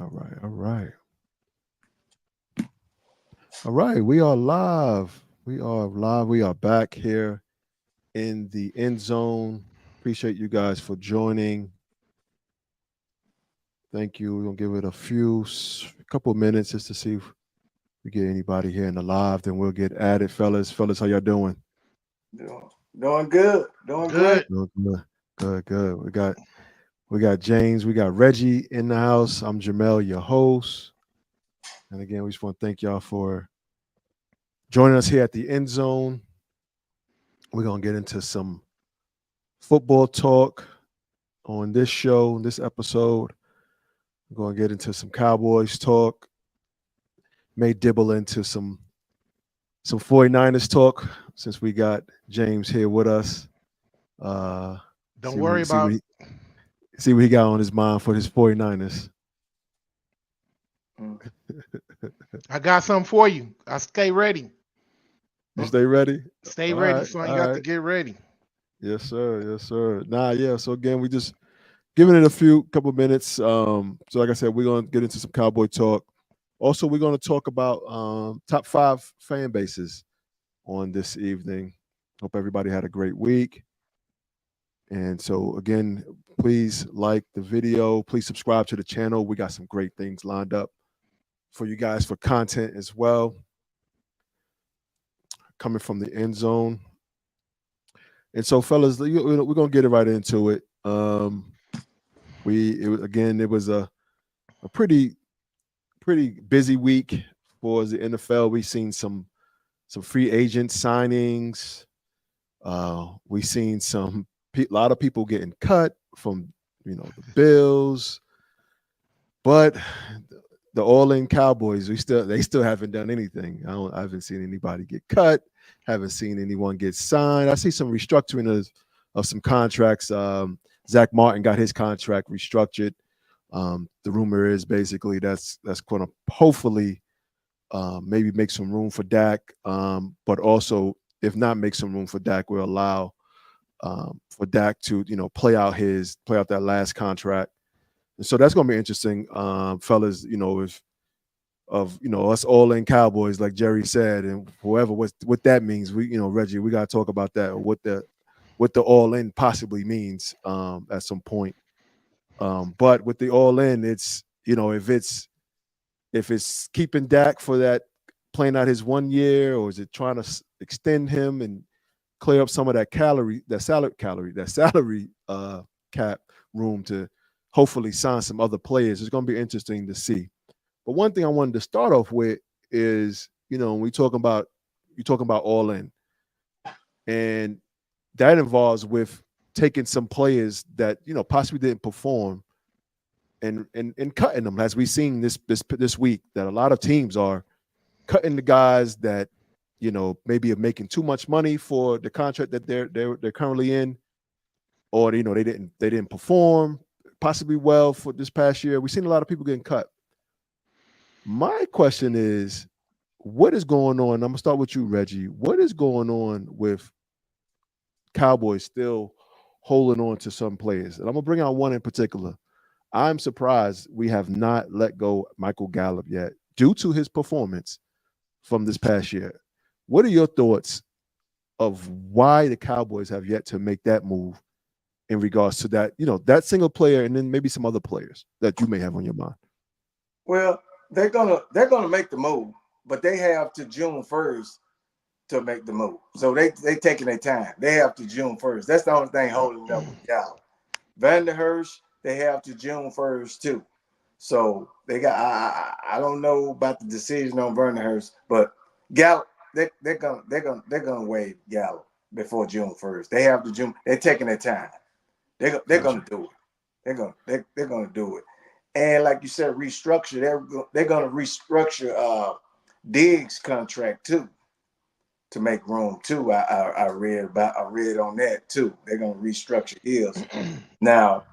All right. All right. All right. We are live. We are live. We are back here in the end zone. Appreciate you guys for joining. Thank you. We're gonna give it a couple minutes just to see if we get anybody here in the live. Then we'll get at it, fellas. Fellas, how y'all doing? Doing good, doing great. Good. Good, good, good. Good. We got James. We got Reggie in the house. I'm Jamel, your host. And again, we just want to thank y'all for joining us here at the end zone. We're gonna get into some football talk on this show, this episode. We're going to get into some Cowboys talk. May dibble into some 49ers talk since we got James here with us. Uh, Don't see what worry he, see what about. he, see what he got on his mind for his 49ers. Mm. I got something for you. I stay ready. You stay ready? Stay All ready, right, son. You all got to right. get ready. Yes, sir. Yes, sir. Nah, yeah. So again, we just giving it a few couple minutes. So like I said, we're gonna get into some Cowboy talk. Also, we're gonna talk about top five fan bases on this evening. Hope everybody had a great week. And so, again, please like the video. Please subscribe to the channel. We got some great things lined up for you guys for content as well. Coming from the end zone. And so, fellas, we're going to get it right into it. It was a pretty busy week for the NFL. We've seen some free agent signings. We seen a lot of people getting cut from the Bills, but the all-in Cowboys they still haven't done anything. I haven't seen anybody get cut. Haven't seen anyone get signed. I see some restructuring of some contracts. Zach Martin got his contract restructured. The rumor is basically that's going to hopefully maybe make some room for Dak, but also if not make some room for Dak, will allow for Dak to play out that last contract. And so that's going to be interesting, fellas. If of us all in Cowboys, like Jerry said, and whoever what that means. Reggie, we got to talk about that. What the all in possibly means at some point. But with the all in, it's if it's keeping Dak for that playing out his 1 year, or is it trying to extend him and clear up some of that salary cap room to hopefully sign some other players. It's going to be interesting to see. But one thing I wanted to start off with is, when you're talking about all in, and that involves with taking some players that possibly didn't perform and cutting them, as we've seen this week, that a lot of teams are cutting the guys that maybe are making too much money for the contract that they're currently in, or they didn't perform possibly well for this past year. We've seen a lot of people getting cut. My question is, what is going on? I'm gonna start with you, Reggie. What is going on with Cowboys still holding on to some players? And I'm gonna bring out one in particular. I'm surprised we have not let go Michael Gallup yet due to his performance from this past year. What are your thoughts of why the Cowboys have yet to make that move in regards to that single player, and then maybe some other players that you may have on your mind? Well, they're gonna make the move, but they have to June 1st to make the move. So they taking their time. They have to June 1st. That's the only thing holding up with Gallup. Vander Hirsch, they have to June 1st too. So they got I don't know about the decision on Vernon Hurst, but Gallup they're gonna waive Gallup before June 1st. They have to June. They're taking their time. They're Gotcha. gonna do it. They're gonna do it. And like you said, restructure. They're gonna restructure Diggs' contract too to make room too. I read on that too. They're gonna restructure his. Now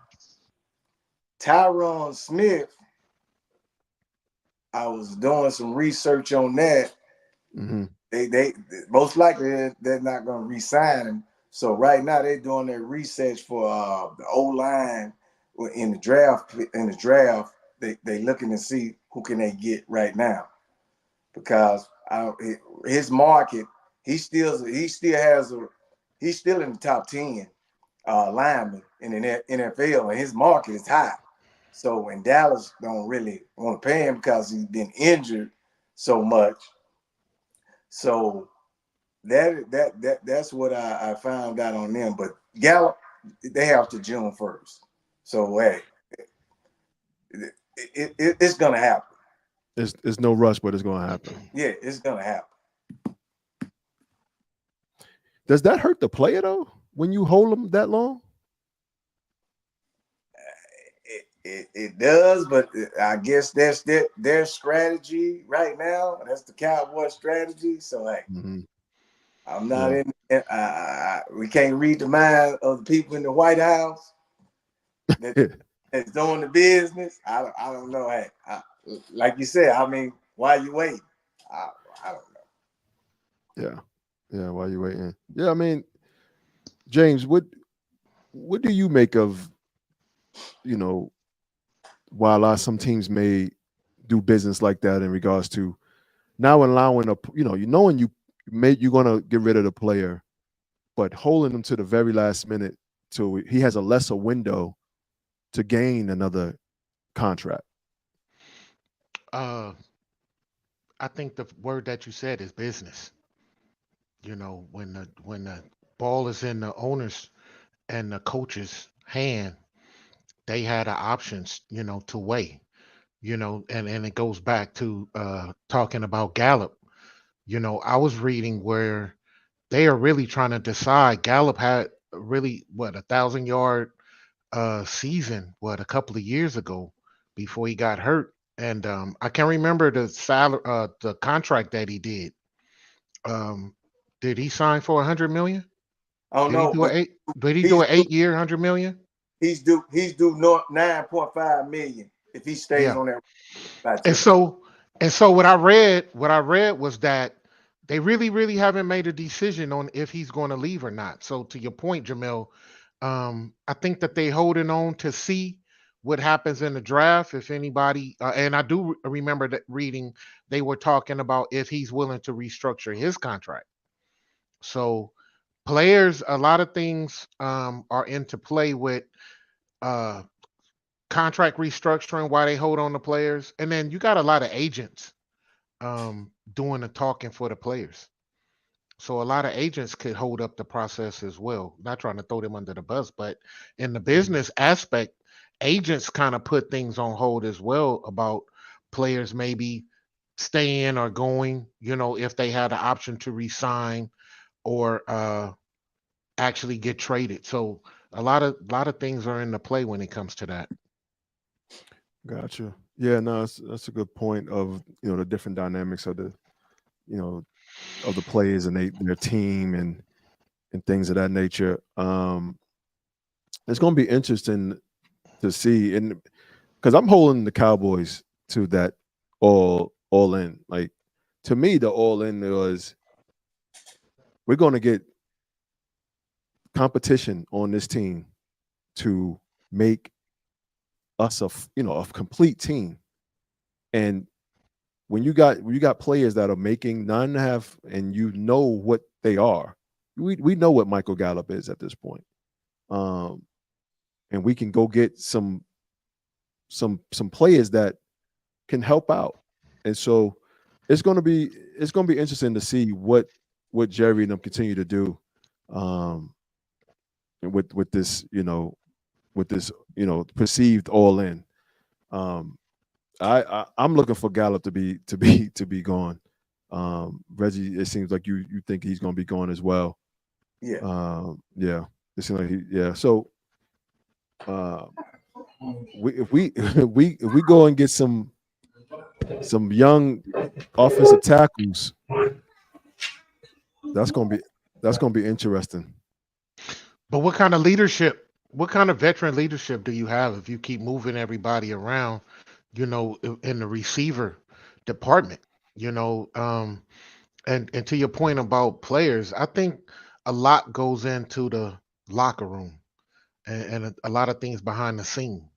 Tyron Smith, I was doing some research on that. Hmm. They most likely they're not going to re-sign him. So right now they're doing their research for the O line in the draft they looking to see who can they get right now, because his market, he's still in the top 10 lineman in the NFL, and his market is high. So when Dallas don't really want to pay him because he's been injured so much, so that's what I found out on them. But Gallup, they have to June 1st. So hey, it's gonna happen. It's no rush, but it's gonna happen. Yeah, it's gonna happen. Does that hurt the player though when you hold them that long? It does, but I guess that's their strategy right now. That's the Cowboy strategy. So hey, I'm not in. We can't read the mind of the people in the White House that's doing the business. I don't know. Hey, like you said, I mean, why are you waiting? I don't know. Yeah. Why are you waiting? Yeah, I mean, James, what do you make of, while some teams may do business like that in regards to now allowing knowing you're gonna get rid of the player, but holding them to the very last minute till he has a lesser window to gain another contract? I think the word that you said is business. When the ball is in the owners and the coaches' hand, they had the options, to weigh, and it goes back to talking about Gallup. I was reading where they are really trying to decide. Gallup had really 1,000-yard season a couple of years ago before he got hurt, and I can't remember the salary, the contract that he did. Did he sign for 100 million? I don't know. Did he do an 8-year, 100 million? He's due 9.5 million if he stays on that. And so what I read was that they really haven't made a decision on if he's going to leave or not. So to your point, Jamel, I think that they holding on to see what happens in the draft. If anybody, and I do remember that reading, they were talking about if he's willing to restructure his contract. So players, a lot of things are into play with contract restructuring, why they hold on to players. And then you got a lot of agents doing the talking for the players. So a lot of agents could hold up the process as well. Not trying to throw them under the bus, but in the business aspect, agents kind of put things on hold as well about players maybe staying or going, if they had the option to resign or actually get traded. So a lot of things are in the play when it comes to that. Gotcha. Yeah, no, that's a good point of the different dynamics of the of the players and their team and things of that nature. It's going to be interesting to see, and because I'm holding the Cowboys to that all in. Like, to me, the all in was we're going to get competition on this team to make us a complete team. And when you got players that are making 9.5, and you know what they are, we know what Michael Gallup is at this point, and we can go get some players that can help out. And so it's going to be interesting to see what Jerry and them continue to do, with this perceived all in. I'm looking for Gallup to be gone. Reggie, it seems like you think he's going to be gone as well. Yeah. Yeah. It seems like So, if we go and get some young offensive tackles, that's going to be interesting. But what kind of leadership? What kind of veteran leadership do you have if you keep moving everybody around? In the receiver department, and to your point about players, I think a lot goes into the locker room and a lot of things behind the scene.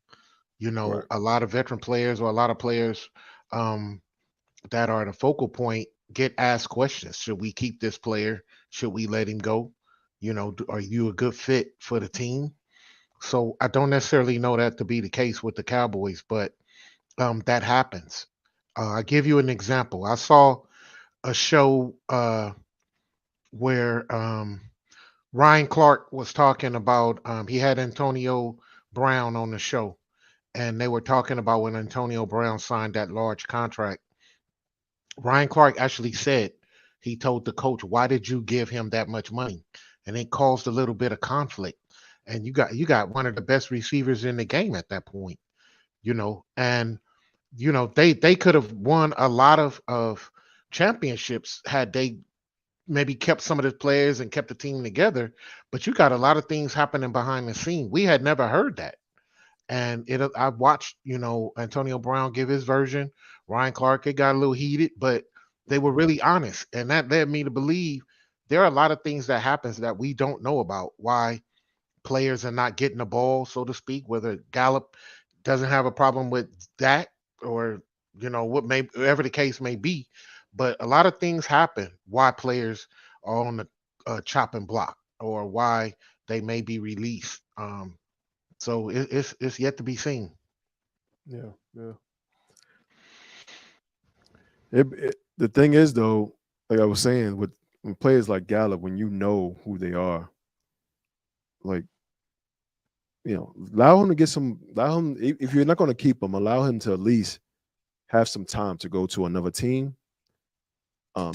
You know, Right. a lot of veteran players or a lot of players um, that are the focal point get asked questions. Should we keep this player? Should we let him go? You know, are you a good fit for the team? So I don't necessarily know that to be the case with the Cowboys, but that happens. I give you an example. I saw a show where Ryan Clark was talking about. He had Antonio Brown on the show, and they were talking about when Antonio Brown signed that large contract. Ryan Clark actually said he told the coach, "Why did you give him that much money?" And it caused a little bit of conflict. And you got one of the best receivers in the game at that point, and they could have won a lot of championships had they maybe kept some of the players and kept the team together. But you got a lot of things happening behind the scene. We had never heard that. And I watched, Antonio Brown give his version. Ryan Clark, it got a little heated, but they were really honest. And that led me to believe there are a lot of things that happens that we don't know about. Why players are not getting the ball, so to speak, whether Gallup doesn't have a problem with that or, whatever the case may be. But a lot of things happen why players are on the chopping block or why they may be released. So it's yet to be seen. Yeah. Yeah. The thing is though, like I was saying, with when players like Gallup, when you know who they are, like allow him to get some. Allow him if you're not going to keep him, allow him to at least have some time to go to another team.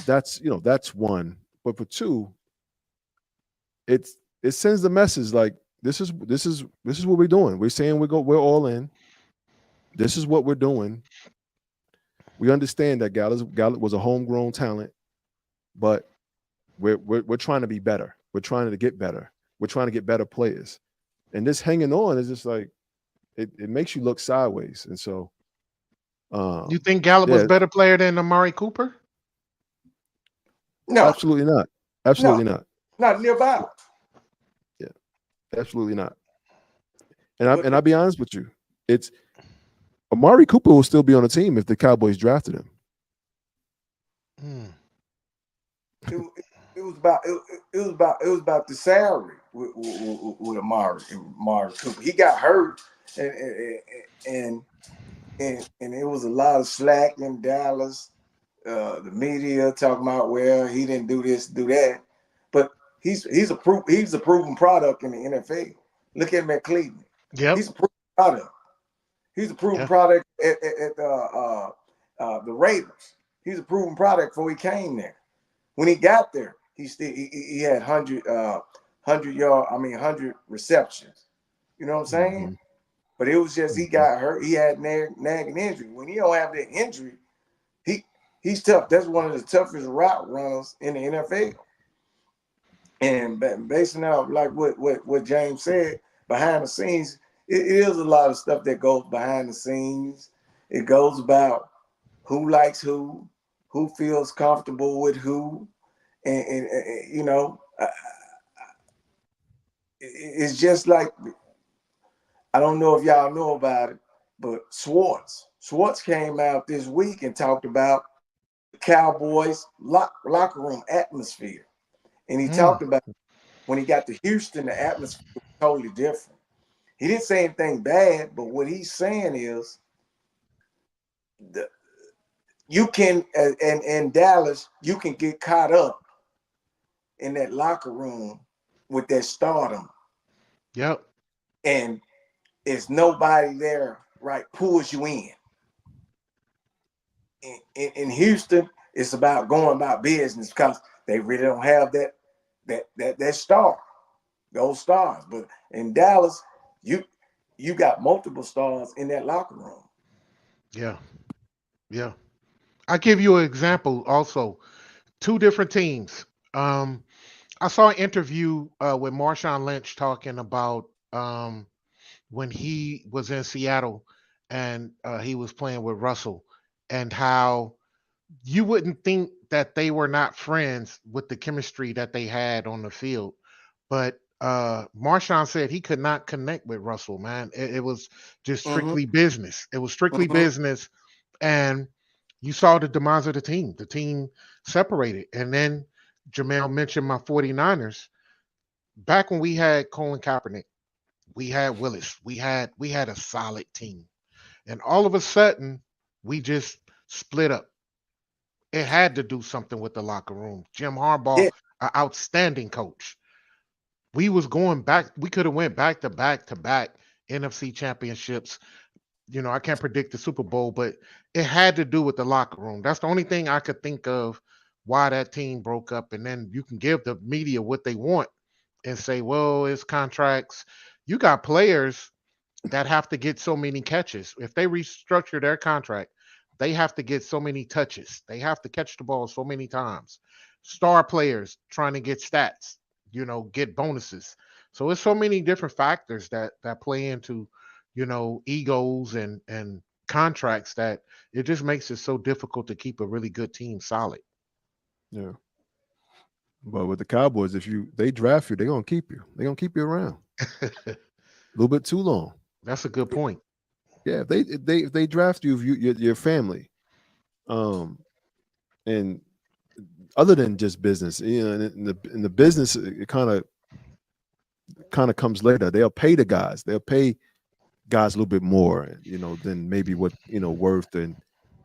That's one. But for two, it sends the message like this is what we're doing. We're saying we're all in. This is what we're doing. We understand that Gallup was a homegrown talent, but we're trying to be better. We're trying to get better. We're trying to get better players. And this hanging on is just like it makes you look sideways. And so You think Gallup was yeah, better player than Amari Cooper? No, absolutely not. no, Absolutely not. not nearby. Yeah, absolutely not. And But I'll be honest with you. It's Amari Cooper will still be on the team if the Cowboys drafted him. Hmm. it was about it was about the salary with Amari Cooper. He got hurt, and and and it was a lot of slack in Dallas. The media talking about, well, he didn't do this, do that, but he's a proven product in the NFL. Look at him at Cleveland. Yep. He's a proven product. He's a proven Yeah. product at the Raiders. He's a proven product before he came there. When he got there, he had 100 receptions. You know what I'm saying? Mhm, But it was just he mhm. got hurt. He had nagging injury. When he don't have that injury, he he's tough. That's one of the toughest route runners in the NFL. And basing out like what James said, behind the scenes, it is a lot of stuff that goes behind the scenes. It goes about who likes who feels comfortable with who, and it's just like, I don't know if y'all know about it, but Schwartz came out this week and talked about the Cowboys locker room atmosphere, and he Hmm. talked about when he got to Houston, the atmosphere was totally different. He didn't say anything bad, but what he's saying is the you can and in Dallas you can get caught up in that locker room with that stardom, Yep. and it's nobody there, right, pulls you in. In Houston, it's about going about business because they really don't have that star, those stars. But in Dallas, you got multiple stars in that locker room. Yeah. Yeah. I give you an example also. Two different teams. Um, I saw an interview with Marshawn Lynch talking about when he was in Seattle and he was playing with Russell, and how you wouldn't think that they were not friends with the chemistry that they had on the field. But Marshawn said he could not connect with Russell, man. It was just Hmm. strictly business. It was strictly Hmm. business. And you saw the demise of the team. The team separated. And then Jamel mentioned my 49ers. Back when we had Colin Kaepernick, we had Willis, we had a solid team. And all of a sudden, we just split up. It had to do something with the locker room. Jim Harbaugh, Yeah. an outstanding coach. We was going back. We could have went back to back to back NFC championships. I can't predict the Super Bowl, but it had to do with the locker room. That's the only thing I could think of why that team broke up. And then you can give the media what they want and say, well, it's contracts. You got players that have to get so many catches. If they restructure their contract, they have to get so many touches. They have to catch the ball so many times. Star players trying to get stats, get bonuses. So it's so many different factors that play into, egos and contracts that it just makes it so difficult to keep a really good team solid. Yeah. But with the Cowboys, if they draft you, they're gonna keep you. They're gonna keep you around a little bit too long. That's a good point. Yeah, if they draft you, if your family, um, and other than just business, in the business, it kind of comes later. They'll pay the guys. They'll pay guys a little bit more, than maybe what worth, and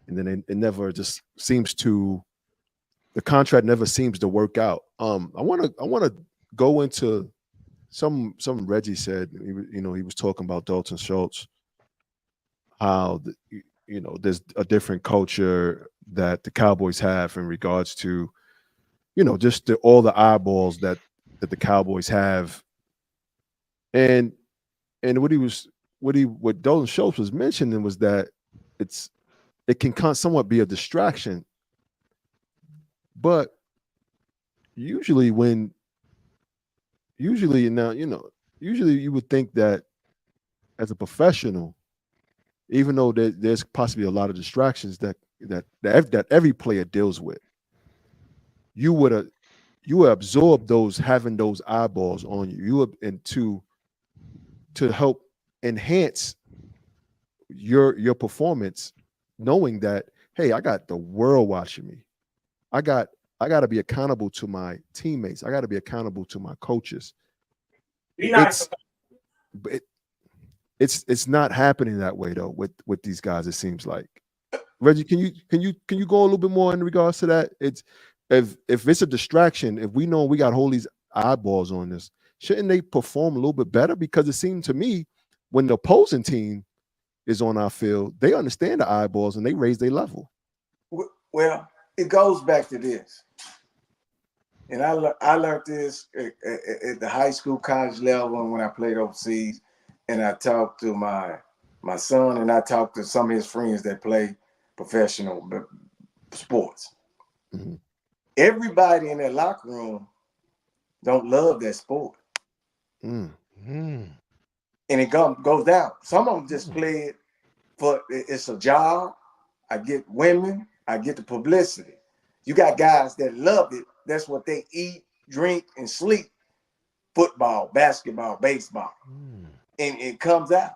then it never just seems to the contract never seems to work out. I want to go into some Reggie said. He was talking about Dalton Schultz, how there's a different culture that the Cowboys have in regards to just all the eyeballs that the Cowboys have, and what Dalton Schultz was mentioning was that it can somewhat be a distraction, but usually now usually you would think that as a professional, even though there's possibly a lot of distractions that every player deals with, you would absorb those, having those eyeballs on you, and to help enhance your performance, knowing that, hey, I got the world watching me. I got to be accountable to my teammates. I got to be accountable to my coaches. Be nice. It's not happening that way though with these guys. It seems like, Reggie, can you go a little bit more in regards to that? It's if it's a distraction, if we know we got all these eyeballs on this, shouldn't they perform a little bit better? Because it seemed to me when the opposing team is on our field, they understand the eyeballs and they raise their level. Well, it goes back to this, and I learned this at the high school, college level when I played overseas, and I talked to my son, and I talked to some of his friends that play professional sports. Mm-hmm. Everybody in that locker room don't love that sport. Mm. And it goes down. Some of them just play it for it's a job. I get women, I get the publicity. You got guys that love it. That's what they eat, drink, and sleep. Football, basketball, baseball. And it comes out.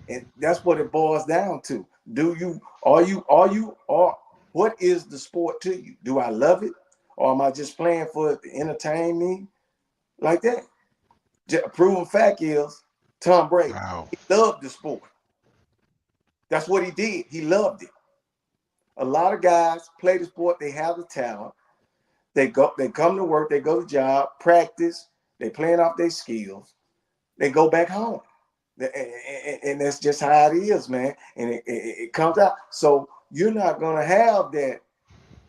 And that's what it boils down to. What is the sport to you? Do I love it? Or am I just playing for it to entertain me? Like that. A proven fact is Tom Brady. Wow. He loved the sport. That's what he did. He loved it. A lot of guys play the sport. They have the talent. They come to work. They go to job, practice. They playing off their skills. They go back home. And that's just how it is, man. And it comes out. So you're not going to have that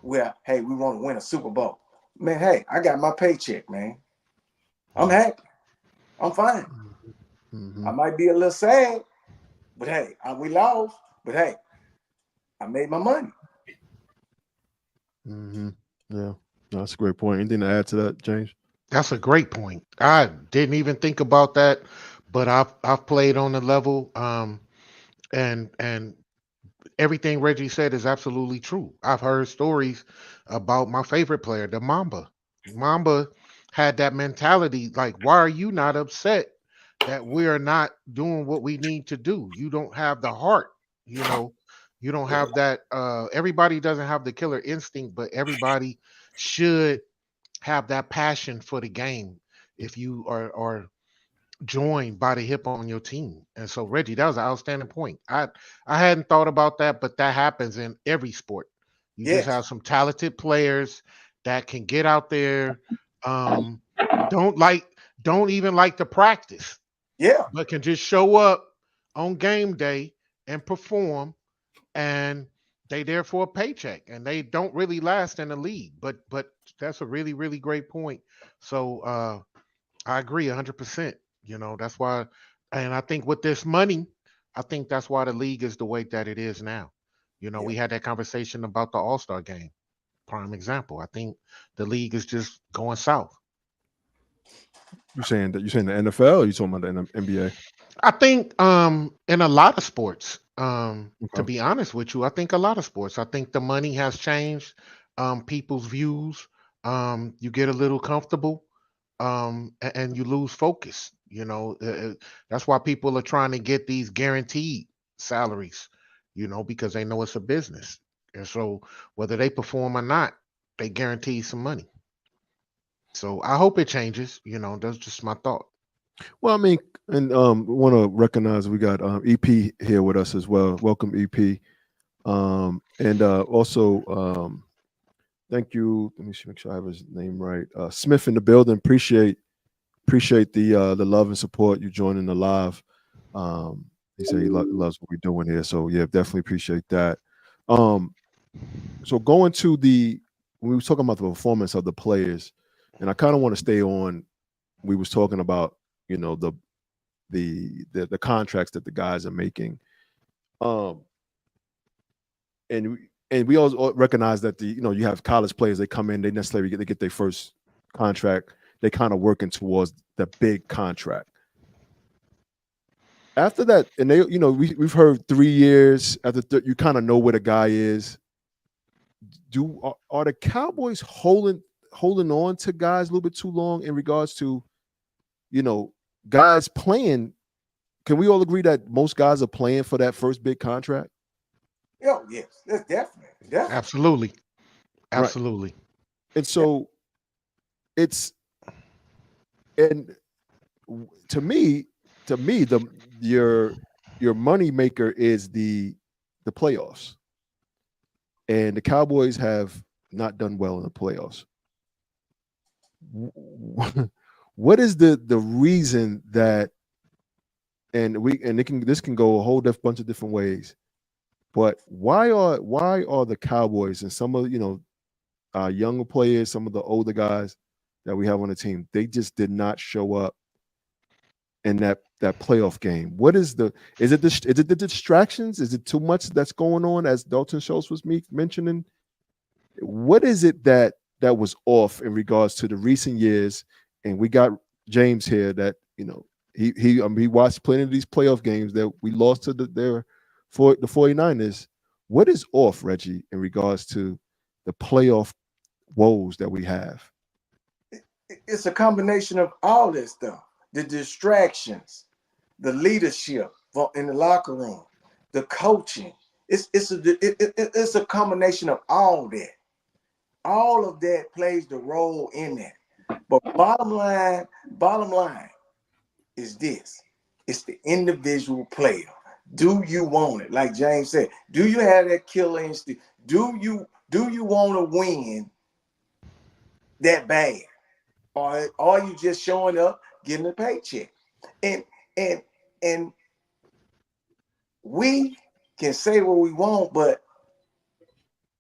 where, hey, we want to win a Super Bowl. Man, hey, I got my paycheck, man. I'm happy. I'm fine. Mm-hmm. I might be a little sad, but hey, we lost. But hey, I made my money. Mm-hmm. Yeah, that's a great point. Anything to add to that, James? That's a great point. I didn't even think about that, but I've played on the level, and everything Reggie said is absolutely true. I've heard stories about my favorite player, the Mamba. Mamba had that mentality. Like, why are you not upset that we are not doing what we need to do? You don't have the heart, you know. You don't have that. Everybody doesn't have the killer instinct, but everybody should have that passion for the game if you are joined by the hip on your team. And so, Reggie, that was an outstanding point. I hadn't thought about that, but that happens in every sport. You just Yes. have some talented players that can get out there, um, don't like don't even like to practice, Yeah. but can just show up on game day and perform, and they there for a paycheck, and they don't really last in the league. But that's a really, really great point. So I agree 100%. You know, that's why, and I think with this money, I think that's why the league is the way that it is now. You know, Yeah. we had that conversation about the All Star game. Prime example. I think the league is just going south. You saying the NFL? Or you talking about the NBA? I think in a lot of sports, to Okay. be honest with you, I think a lot of sports. I think the money has changed people's views. You get a little comfortable, and you lose focus. You know, that's why people are trying to get these guaranteed salaries. You know, because they know it's a business, and so whether they perform or not, they guarantee some money. So I hope it changes. You know, that's just my thought. Well, I mean, and we want to recognize we got EP here with us as well. Welcome, EP. And also, thank you. Let me make sure I have his name right. Smith in the building. Appreciate the love and support you joining the live. He said he loves what we're doing here, so yeah, definitely appreciate that. Um, so going to when we were talking about the performance of the players, and I kind of want to stay on. We was talking about the contracts that the guys are making, um, and we also recognize that you have college players, they come in, they get their first contract, they kind of working towards the big contract. After that, and we've heard 3 years after you kind of know where the guy is. Are the Cowboys holding on to guys a little bit too long in regards to guys playing? Can we all agree that most guys are playing for that first big contract? Oh, yes. That's definitely. Absolutely, Right. absolutely. And so it's and to me, your money maker is the playoffs. And the Cowboys have not done well in the playoffs. What is the reason that, and this can go a whole bunch of different ways, but why are the Cowboys and some of our younger players, some of the older guys that we have on the team, they just did not show up in that playoff game? What is is it the distractions? Is it too much that's going on, as Dalton Schultz was mentioning? What is it that was off in regards to the recent years? And we got James here that he watched plenty of these playoff games that we lost to the 49ers. What is off, Reggie, in regards to the playoff woes that we have? It's a combination of all this stuff. The distractions, the leadership in the locker room, the coaching. It's a combination of all that. All of that plays the role in that. But bottom line is this. It's the individual player. Do you want it? Like James said, do you have that killer instinct? Do you want to win that bad? Or are you just showing up, getting a paycheck? And we can say what we want, but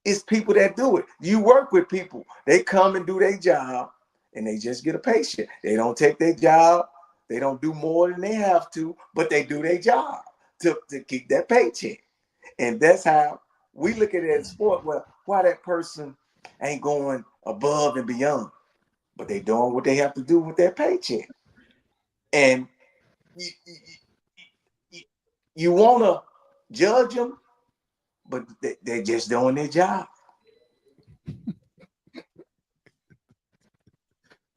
it's people that do it. You work with people. They come and do their job, and they just get a paycheck. They don't take their job. They don't do more than they have to, but they do their job to keep that paycheck. And that's how we look at it as sport. Well, why that person ain't going above and beyond, but they doing what they have to do with their paycheck. And you want to judge them, but they're just doing their job.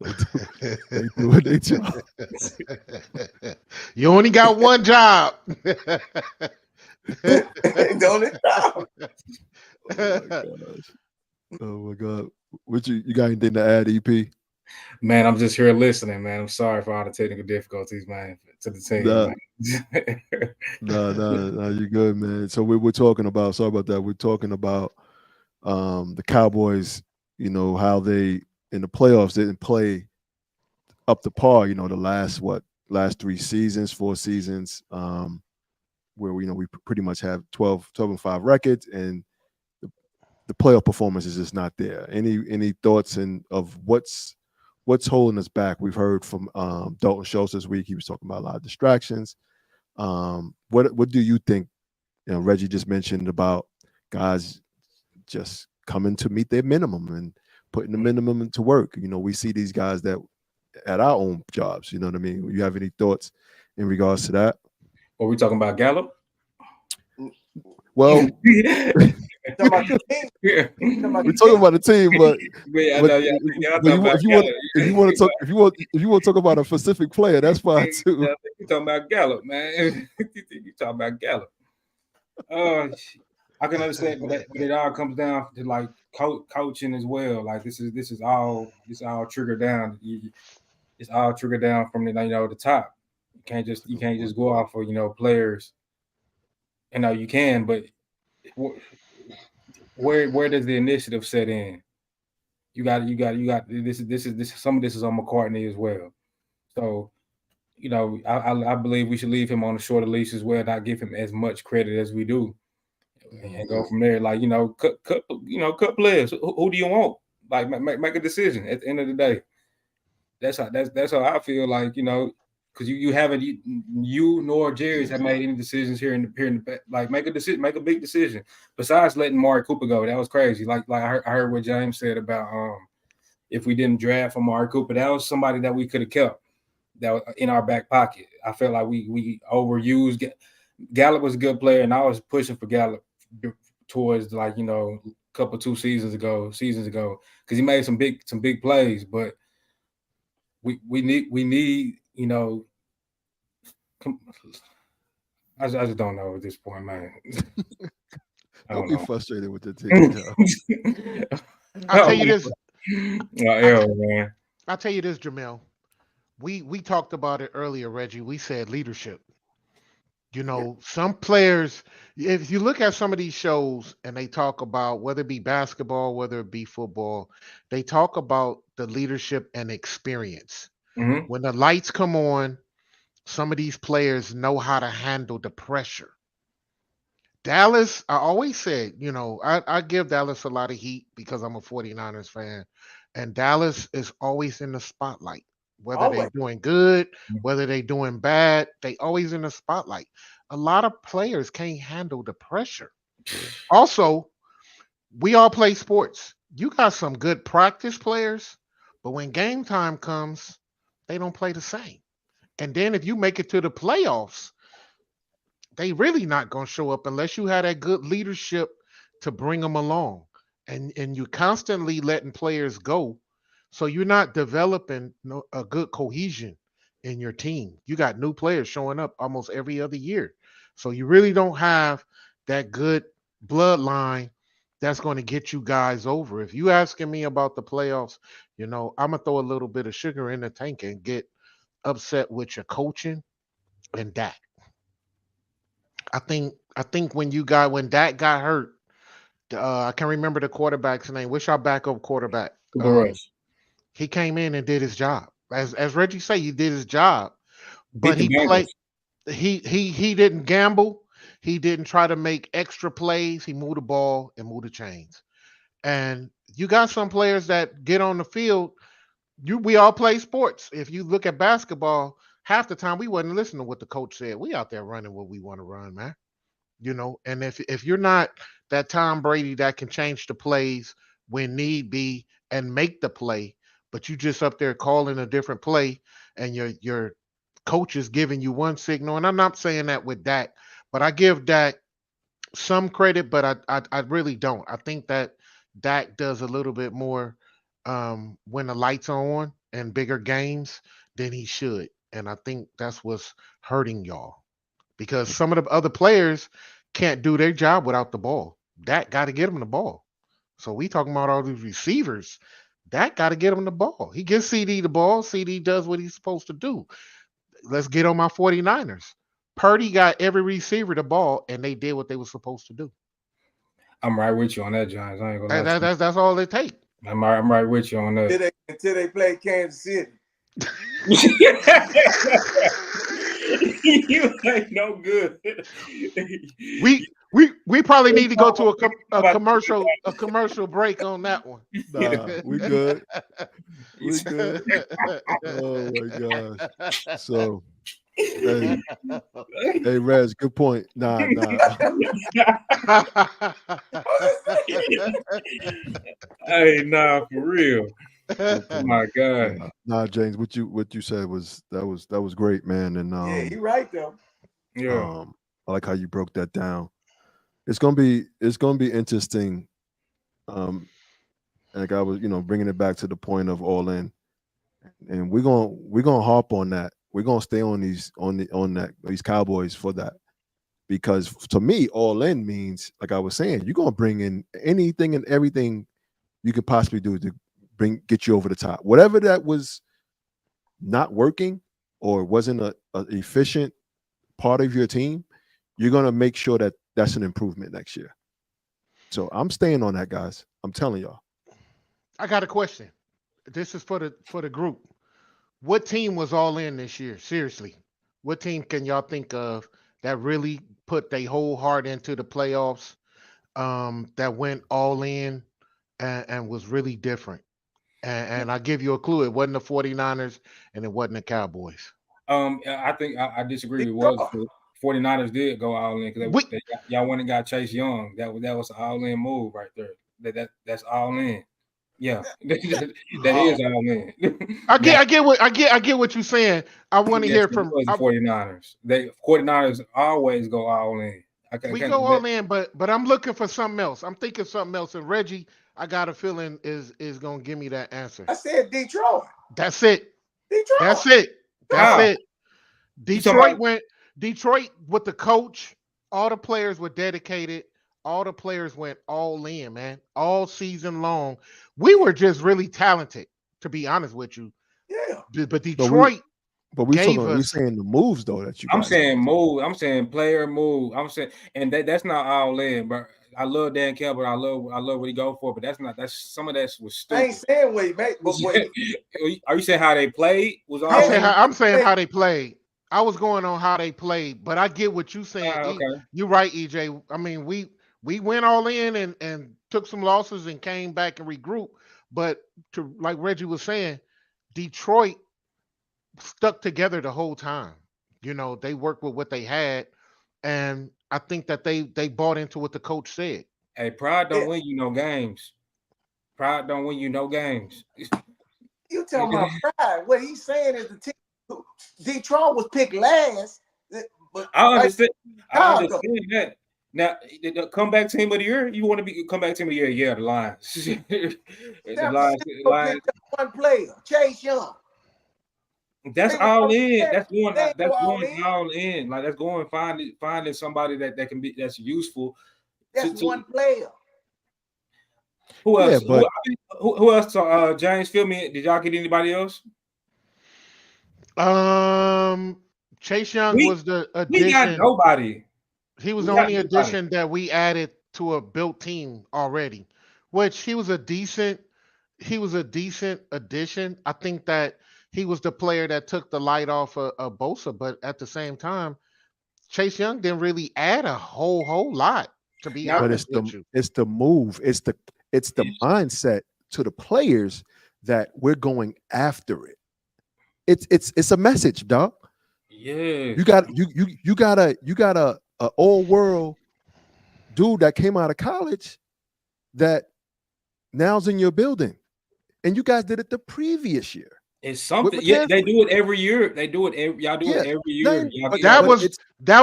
They doing their job. You only got one job. Don't it stop? Oh my gosh. Oh my God. What you got anything to add, EP? Man, I'm just here listening, man. I'm sorry for all the technical difficulties, man, to the team, Nah. man. No, you're good, man. So we're talking about, sorry about that. We're talking about the Cowboys, you know, how they in the playoffs didn't play up to par, you know, the last 4 seasons, where we pretty much have 12-5 records, and the playoff performance is just not there. Any thoughts of what's holding us back? We've heard from Dalton Schultz this week. He was talking about a lot of distractions. What do you think? You know, Reggie just mentioned about guys just coming to meet their minimum and putting the minimum into work. You know, we see these guys that at our own jobs. You know what I mean? You have any thoughts in regards to that? Are we talking about Gallup? Well, Talking about the team. we're talking about the team, but if you want to talk about a specific player, that's fine too. You talking about Gallup, man? You talking about Gallup? I can understand, but it all comes down to like coaching as well. Like this is all triggered down. It's all triggered down from the top. You can't just go off for players. You can, but where does the initiative set in? You got this is some of this is on McCartney as well. So I believe we should leave him on a shorter leash as well, not give him as much credit as we do, and go from there. Like cut players. Who do you want? Like make a decision at the end of the day. That's how I feel. Like because you haven't you nor Jerry's have made any decisions here in the like make a decision, make a big decision. Besides letting Amari Cooper go, that was crazy. Like I heard what James said about if we didn't draft Amari Cooper, that was somebody that we could have kept that was in our back pocket. I felt like we overused. Gallup was a good player, and I was pushing for Gallup towards a couple 2 seasons ago, because he made some big plays, but we need. I just don't know at this point, man. Don't be frustrated with the team. I'll tell you this. Man. I'll tell you this, Jamel. We talked about it earlier, Reggie. We said leadership. Some players, if you look at some of these shows and they talk about whether it be basketball, whether it be football, they talk about the leadership and experience. Mm-hmm. When the lights come on, some of these players know how to handle the pressure. Dallas, I always said, I give Dallas a lot of heat because I'm a 49ers fan. And Dallas is always in the spotlight. Whether they're doing good, whether they're doing bad, they always in the spotlight. A lot of players can't handle the pressure. Also, we all play sports. You got some good practice players, but when game time comes, they don't play the same. And then if you make it to the playoffs, they really not going to show up unless you had that good leadership to bring them along. And you constantly letting players go. So you're not developing a good cohesion in your team. You got new players showing up almost every other year. So you really don't have that good bloodline that's going to get you guys over. If you asking me about the playoffs, I'm going to throw a little bit of sugar in the tank and get upset with your coaching and Dak. I think when Dak got hurt, I can't remember the quarterback's name. What's our backup quarterback? He came in and did his job. As Reggie say, he did his job. But he played. He didn't gamble. He didn't try to make extra plays. He moved the ball and moved the chains. And you got some players that get on the field. We all play sports. If you look at basketball, half the time we wasn't listening to what the coach said. We out there running what we want to run, man. And if you're not that Tom Brady that can change the plays when need be and make the play, but you just up there calling a different play and your coach is giving you one signal. And I'm not saying that with Dak, but I give Dak some credit, but I really don't. I think that Dak does a little bit more when the lights are on in bigger games than he should. And I think that's what's hurting y'all because some of the other players can't do their job without the ball. That got to get him the ball. So we talking about all these receivers. That got to get him the ball. He gives CD the ball. CD does what he's supposed to do. Let's get on my 49ers. Purdy got every receiver the ball, and they did what they were supposed to do. I'm right with you on that, Giants. I ain't gonna lie. That's all they take. I'm right with you on that. Until they play Kansas City. You ain't no good. We probably need to go to a commercial break on that one. Nah, we good. We good. Oh my gosh. So hey, Rez, good point. Nah. Hey, nah, for real. Oh my God. Nah, James, what you said was great, man. And yeah, you're right though. Yeah. I like how you broke that down. It's gonna be interesting. Like I was, bringing it back to the point of all in, and we're gonna harp on that. We're gonna stay on these Cowboys for that, because to me, all in means, like I was saying, you're gonna bring in anything and everything you could possibly do to get you over the top. Whatever that was not working or wasn't a efficient part of your team, you're gonna make sure that that's an improvement next year. So I'm staying on that, guys. I'm telling y'all. I got a question. This is for the group. What team was all in this year? Seriously, what team can y'all think of that really put their whole heart into the playoffs? That went all in and was really different. And I give you a clue. It wasn't the 49ers and it wasn't the Cowboys. I think I disagree with what 49ers did go all in because y'all went and got Chase Young. That was an all in move right there. That's all in. Yeah, that is all in. I get what you're saying. I want to hear from the 49ers. 49ers always go all in. We go all in, but I'm looking for something else. I'm thinking something else. And Reggie, I got a feeling is gonna give me that answer. I said Detroit. That's it. Detroit. That's it. That's it. Detroit with the coach, all the players were dedicated. All the players went all in, man, all season long. We were just really talented, to be honest with you. Yeah. But Detroit. We're saying the moves though that you. I'm saying move. I'm saying player move. I'm saying, and that's not all in. But I love Dan Campbell. I love what he go for. But that's some of that was stupid. I ain't saying what he made. But are you saying how they played? I'm saying how they played. I was going on how they played, but I get what you're saying. Okay. You're right, EJ. I mean, we went all in and took some losses and came back and regrouped. But like Reggie was saying, Detroit stuck together the whole time. They worked with what they had, and I think that they bought into what the coach said. Hey, pride don't win you no games. Pride don't win you no games. You talking about pride? What he's saying is the team. Detroit was picked last. But I understand that. Now, the comeback team of the year, you want to be comeback team of the year? Yeah, the Lions. The Lions. One player, Chase Young. That's all in. That's going all in. Like that's going finding somebody that can be that's useful. That's one player. Who else? Yeah, but who else? James, fill me in. Did y'all get anybody else? Chase Young was the addition. We got nobody. He was the only addition that we added to a built team already, which he was a decent addition. I think that he was the player that took the light off of Bosa, but at the same time, Chase Young didn't really add a whole lot, to be honest with you. It's the move. It's the mindset to the players that we're going after it. It's a message, dog. Yeah. You got a all world dude that came out of college that now's in your building, and you guys did it the previous year. It's something. Yeah, they do it every year. Y'all do it every year. That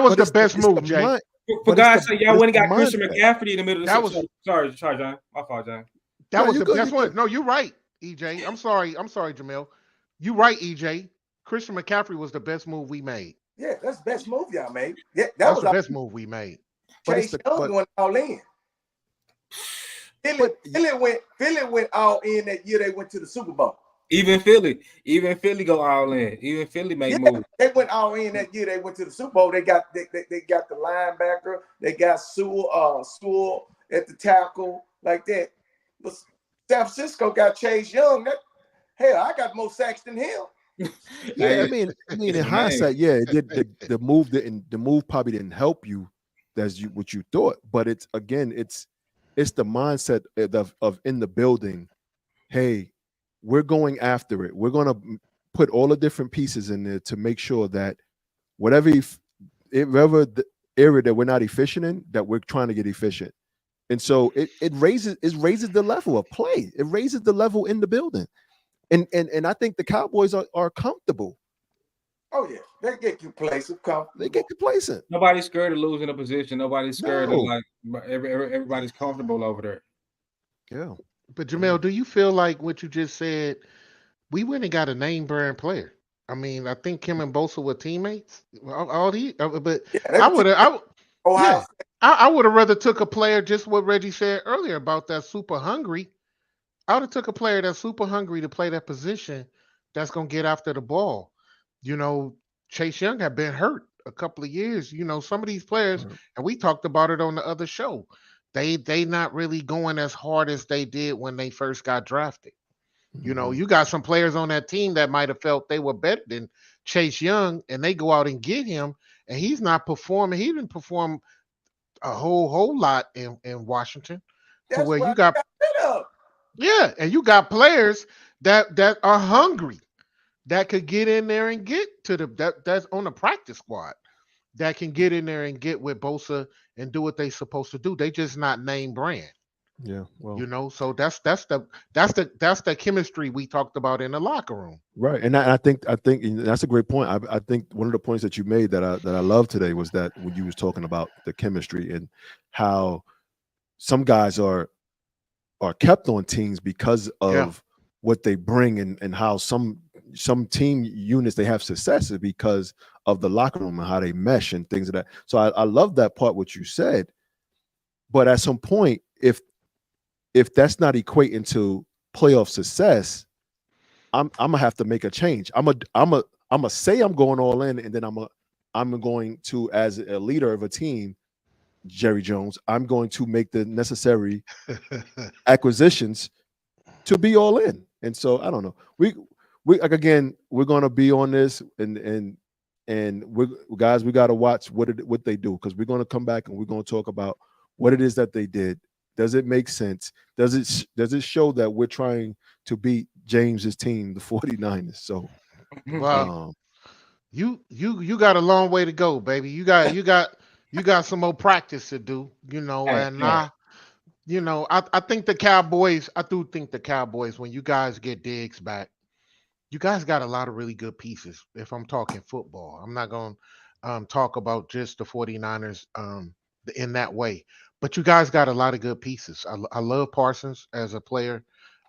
was the best move, Jay. For God's sake, y'all went and got Christian McCaffrey in the middle of the season. Sorry, John. My fault, John. That was the best one. No, you're right, EJ. I'm sorry, Jamil. You right, EJ. Christian McCaffrey was the best move we made. Yeah, that's the best move y'all made. Yeah, that That's was the all best move we made. But it's Chase Young went all in. Philly went all in that year they went to the Super Bowl. Even Philly go all in. Even Philly make moves. They went all in that year. They went to the Super Bowl. They got the linebacker. They got Sewell at the tackle like that. But San Francisco got Chase Young. Hell, I got more sacks than him. Yeah, I mean, in hindsight, yeah, it did. The move probably didn't help you as what you thought. But it's the mindset of in the building. Hey, we're going after it. We're going to put all the different pieces in there to make sure that whatever the area that we're not efficient in, that we're trying to get efficient. And so it raises the level of play. It raises the level in the building. And I think the Cowboys are comfortable. Oh yeah, they get complacent. They get complacent. Nobody's scared of losing a position. Nobody's scared No. of everybody's comfortable over there. Yeah. But Jamel, do you feel like what you just said? We went and got a name brand player. I mean, I think him and Bosa were teammates. But I would have. Ohio. I would have rather took a player, just what Reggie said earlier about that super hungry. I would have took a player that's super hungry to play that position, that's gonna get after the ball. You know, Chase Young had been hurt a couple of years. You know, some of these players, and we talked about it on the other show. They not really going as hard as they did when they first got drafted. You know, you got some players on that team that might have felt they were better than Chase Young, and they go out and get him, and he's not performing. He didn't perform a whole lot in Washington, to where you got and you got players that are hungry, that could get in there and get to that's on the practice squad, that can get in there and get with Bosa and do what they supposed to do. They just not name brand. Yeah, well, You know, so that's the chemistry we talked about in the locker room. right. And I think and that's a great point. I think one of the points that you made that I love today was that when you was talking about the chemistry and how some guys are kept on teams because of what they bring, and how some team units they have success is because of the locker room and how they mesh and things of that. So I love that part what you said. But at some point, if that's not equating to playoff success, I'm gonna have to make a change. I'm gonna say I'm going all in, and then I'm going to, as a leader of a team, Jerry Jones, I'm going to make the necessary acquisitions to be all in. And so I don't know. We like, again, we're gonna be on this, and we guys, we got to watch what they do, because we're gonna come back and we're gonna talk about what it is that they did. Does it make sense? Does it show that we're trying to beat James's team, the 49ers? So, well, you got a long way to go, baby. You got some more practice to do, you know. And I think the Cowboys. I do think the Cowboys, when you guys get Diggs back, you guys got a lot of really good pieces. If I'm talking football, I'm not going to talk about just the 49ers in that way. But you guys got a lot of good pieces. I love Parsons as a player.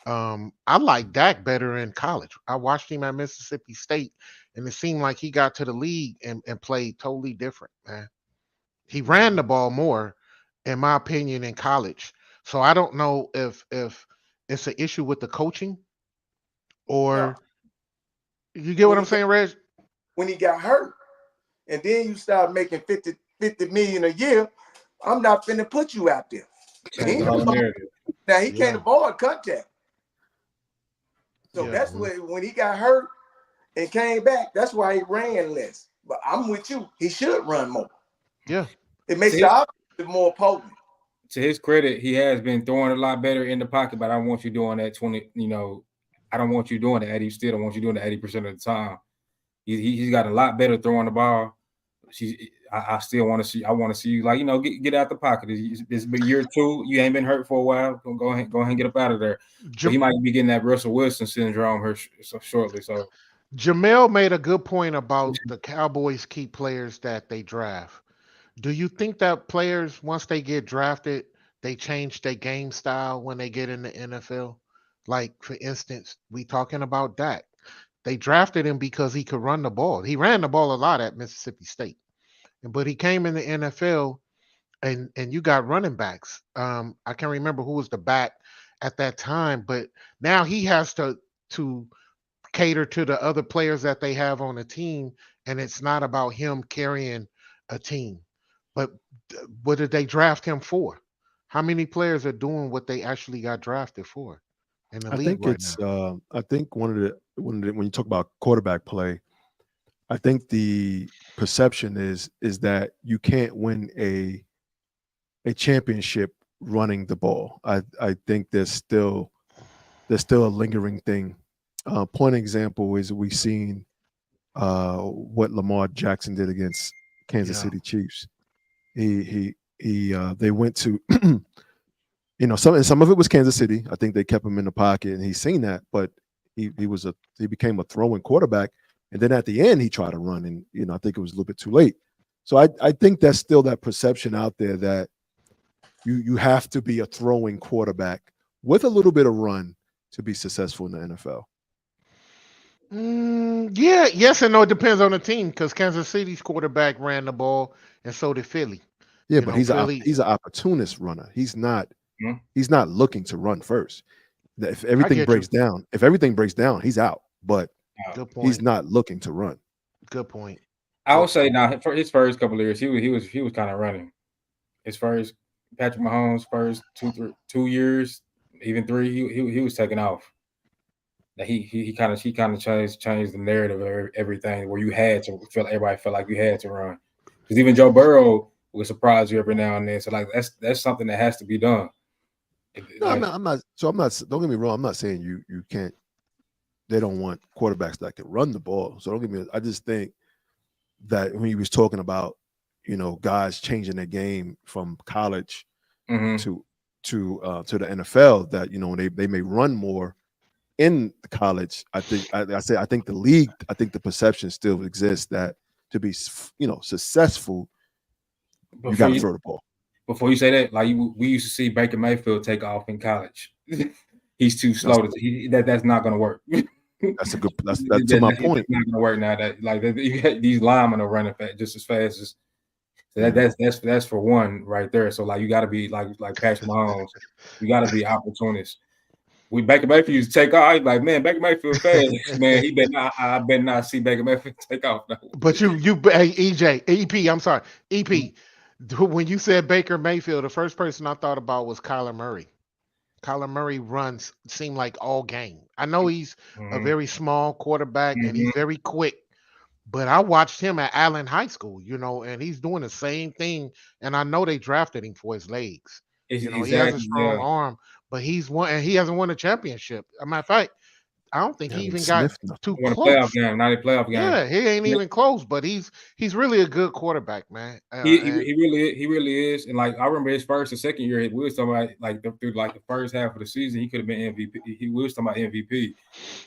I like Dak better in college. I watched him at Mississippi State, and it seemed like he got to the league and played totally different, man. He ran the ball more, in my opinion, in college. So I don't know if it's an issue with the coaching, or you get what I'm saying, Reg? When he got hurt, and then you start making 50 million a year, I'm not finna put you out there. Now he can't avoid contact. So that's when he got hurt and came back, that's why he ran less. But I'm with you. He should run more. Yeah. It makes the offense more potent. To his credit, he has been throwing a lot better in the pocket, but I don't want you doing that 20, I don't want you doing that, Eddie. Still don't want you doing that 80% of the time. He's got a lot better throwing the ball. I still want to see. I want to see you, like, get out the pocket. It's been year 2. You ain't been hurt for a while. Go ahead and get up out of there. So he might be getting that Russell Wilson syndrome shortly. So Jamel made a good point about the Cowboys keep players that they draft. Do you think that players, once they get drafted, they change their game style when they get in the NFL? Like, for instance, we talking about Dak. They drafted him because he could run the ball. He ran the ball a lot at Mississippi State, but he came in the NFL and you got running backs. I can't remember who was the back at that time, but now he has to cater to the other players that they have on the team, and it's not about him carrying a team. But what did they draft him for? How many players are doing what they actually got drafted for in the I league think right it's now? I think when you talk about quarterback play, I think the perception is that you can't win a championship running the ball. I think there's still a lingering thing. Point example is we've seen what Lamar Jackson did against Kansas Yeah. City Chiefs. They went to some of it was Kansas City. I think they kept him in the pocket and he's seen that, but he became a throwing quarterback, and then at the end he tried to run, and I think it was a little bit too late. So I think that's still that perception out there that you have to be a throwing quarterback with a little bit of run to be successful in the NFL. Yeah, yes and no. It depends on the team because Kansas City's quarterback ran the ball, and so did Philly. Yeah, You but know, he's Philly. an opportunist runner. He's not Mhm. he's not looking to run first. If I everything get breaks you. down, he's out. But Good he's point. not looking to run. Good point. I Good would say point. now for his first couple of years, he was kind of running. His first Patrick Mahomes' first 2 years, even 3, he was taking off. That he kind of changed the narrative of everything where you had to feel everybody felt like you had to run, because even Joe Burrow would surprise you every now and then. So like that's something that has to be done. No, Like, I'm not. So I'm not. Don't get me wrong. I'm not saying you can't. They don't want quarterbacks that can run the ball. So don't get me. I just think that when he was talking about, guys changing their game from college mhm. to the NFL, that they may run more in college. I think I think the league. I think the perception still exists that to be successful, you got before to you throw the ball. before you say that, like we used to see Baker Mayfield take off in college. He's too That's slow that's not going to work. that's a good. That's to my point. That's not going to work now. That like you got these linemen are running just as fast as. So that's for one right there. So like you got to be like Patrick Mahomes, you got to be opportunist. We Baker Mayfield used to take off. I was like, man, Baker Mayfield fast. Man, I better not see Baker Mayfield take off. No. But hey, EP, I'm sorry, EP. When you said Baker Mayfield, the first person I thought about was Kyler Murray. Kyler Murray runs seem like all game. I know he's a Mhm. very small quarterback and he's Mhm. very quick, but I watched him at Allen High School, and he's doing the same thing. And I know they drafted him for his legs. It's He has a exactly, strong arm, but he hasn't won a championship. As a matter of fact, I don't think I he haven't even got sniffed nothing. too won a playoff close. game, not a playoff game. Yeah, he ain't Yeah. even close, but he's really a good quarterback, man. And He really is. And like I remember his first and second year, we was talking about like through like the first half of the season, he could have been MVP. We was talking about MVP.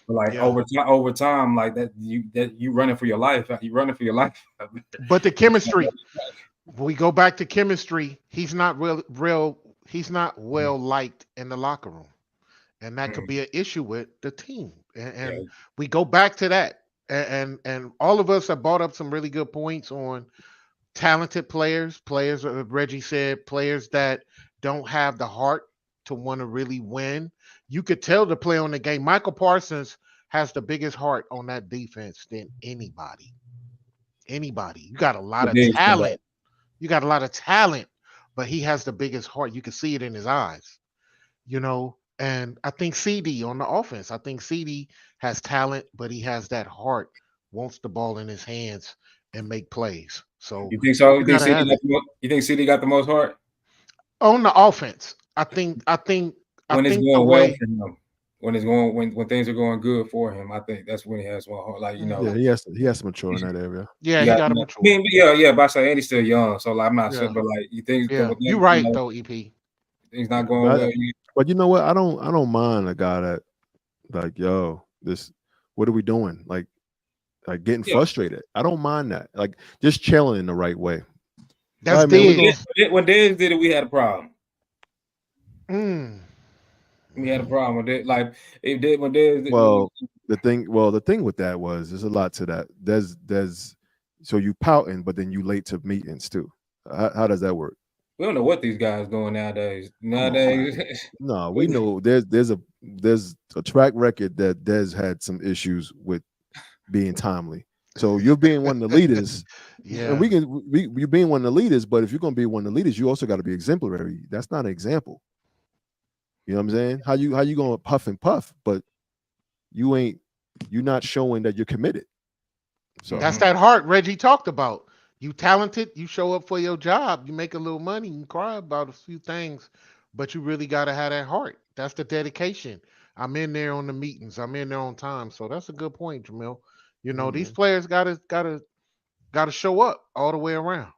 But like yeah, over time, like that you running for your life. You running for your life. but the chemistry. We go back to chemistry. He's not real. He's not well liked in the locker room, and that could be an issue with the team. And Yeah. we go back to that. And all of us have brought up some really good points on talented players. Reggie said, players that don't have the heart to want to really win. You could tell the play on the game. Michael Parsons has the biggest heart on that defense than anybody. Anybody. You got a lot The of biggest thing. talent. You got a lot of talent, but he has the biggest heart. You can see it in his eyes, And I think CD on the offense, I think CD has talent, but he has that heart, wants the ball in his hands and make plays. So You think so? you gotta have it. You think CD got the most heart? On the offense, I think When it's the going well way for him. When things are going good for him, I think that's when he has more heart. Like, Yeah, he has to mature in that area. yeah, you he got, got to I mature. mean, yeah, but I say Andy's still young, so like, I'm not sure. Yeah. But like, you think Yeah, when you're things, right though, EP. things not going well. But you know what? I don't mind a guy that like, yo, what are we doing? Like getting Yeah. frustrated. I don't mind that. Like just chilling in the right way. That's All right, man, Diggs. When Diggs did it, we had a problem. We had a problem with it. Like it did when there's Well, the thing with that was there's a lot to that. There's so you pouting, but then you late to meetings too. How does that work? we don't know what these guys doing nowadays. Come on, man. Nowadays, No, we know there's a track record that Des had some issues with being timely. So you're being one of the leaders, Yeah. and you're being one of the leaders. But if you're gonna be one of the leaders, you also got to be exemplary. That's not an example. You know what I'm saying? How you gonna puff and puff, but you're not showing that you're committed. So That's that heart Reggie talked about. You talented, you show up for your job, you make a little money, you cry about a few things, but you really gotta have that heart. That's the dedication. I'm in there on the meetings. I'm in there on time. So that's a good point, Jamil. You know, these players gotta show up all the way around.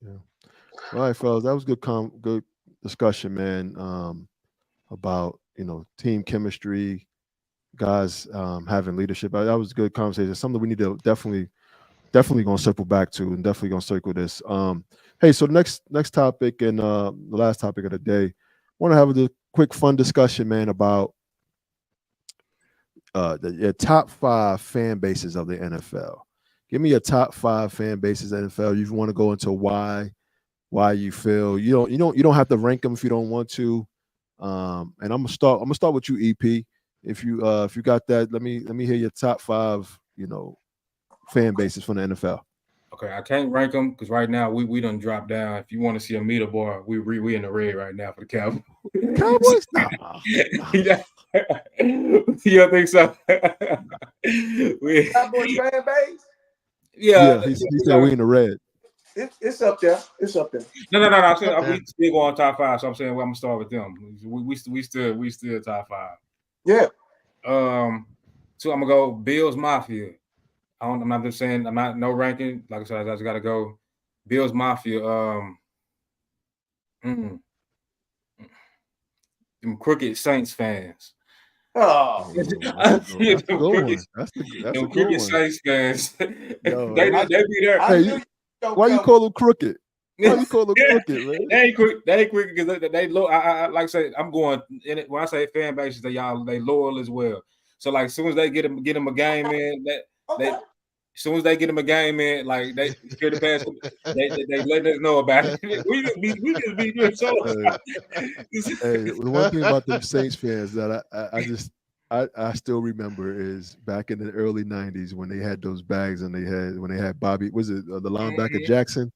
Yeah. All right, fellas, that was good discussion, man. About team chemistry, guys having leadership. That was a good conversation. Something we need to definitely gonna circle back to, and definitely gonna circle this. Hey, so next topic and the last topic of the day, want to have a quick fun discussion, man, about your top 5 fan bases of the NFL. Give me your top 5 fan bases of the NFL. You want to go into why you feel you don't have to rank them if you don't want to. And I'm gonna start with you, EP. If you got that, let me hear your top 5 fan bases from the NFL. okay, I can't rank them because right now we done dropped down. If you want to see a meter bar, we in the red right now for the Cowboys. Cowboys? Yeah. You don't think so? Cowboys fan base. Yeah, he said we in the red. It's up there. It's up there. No. I'm saying we still go on top 5, so I'm saying I'm gonna start with them. We still top 5. Yeah. So I'm gonna go Bills Mafia. I'm not just saying I'm not no ranking. Like I said, I just gotta go Bills Mafia. Them crooked Saints fans. Oh, That's the good one. That's a good one. Saints fans. Yo, they be there. Hey, why you call them crooked? Why you call them crooked, man? They ain't quick because they low. I like I say I'm going in it when I say fan bases, they loyal as well. So like as soon as they get them a game in, as soon as they get them a game in, like they secure the pass, they let us know about it. we just be doing so. Hey, the one thing about them Saints fans that I still remember is back in the early '90s when they had those bags and when they had Bobby, was it the linebacker Jackson?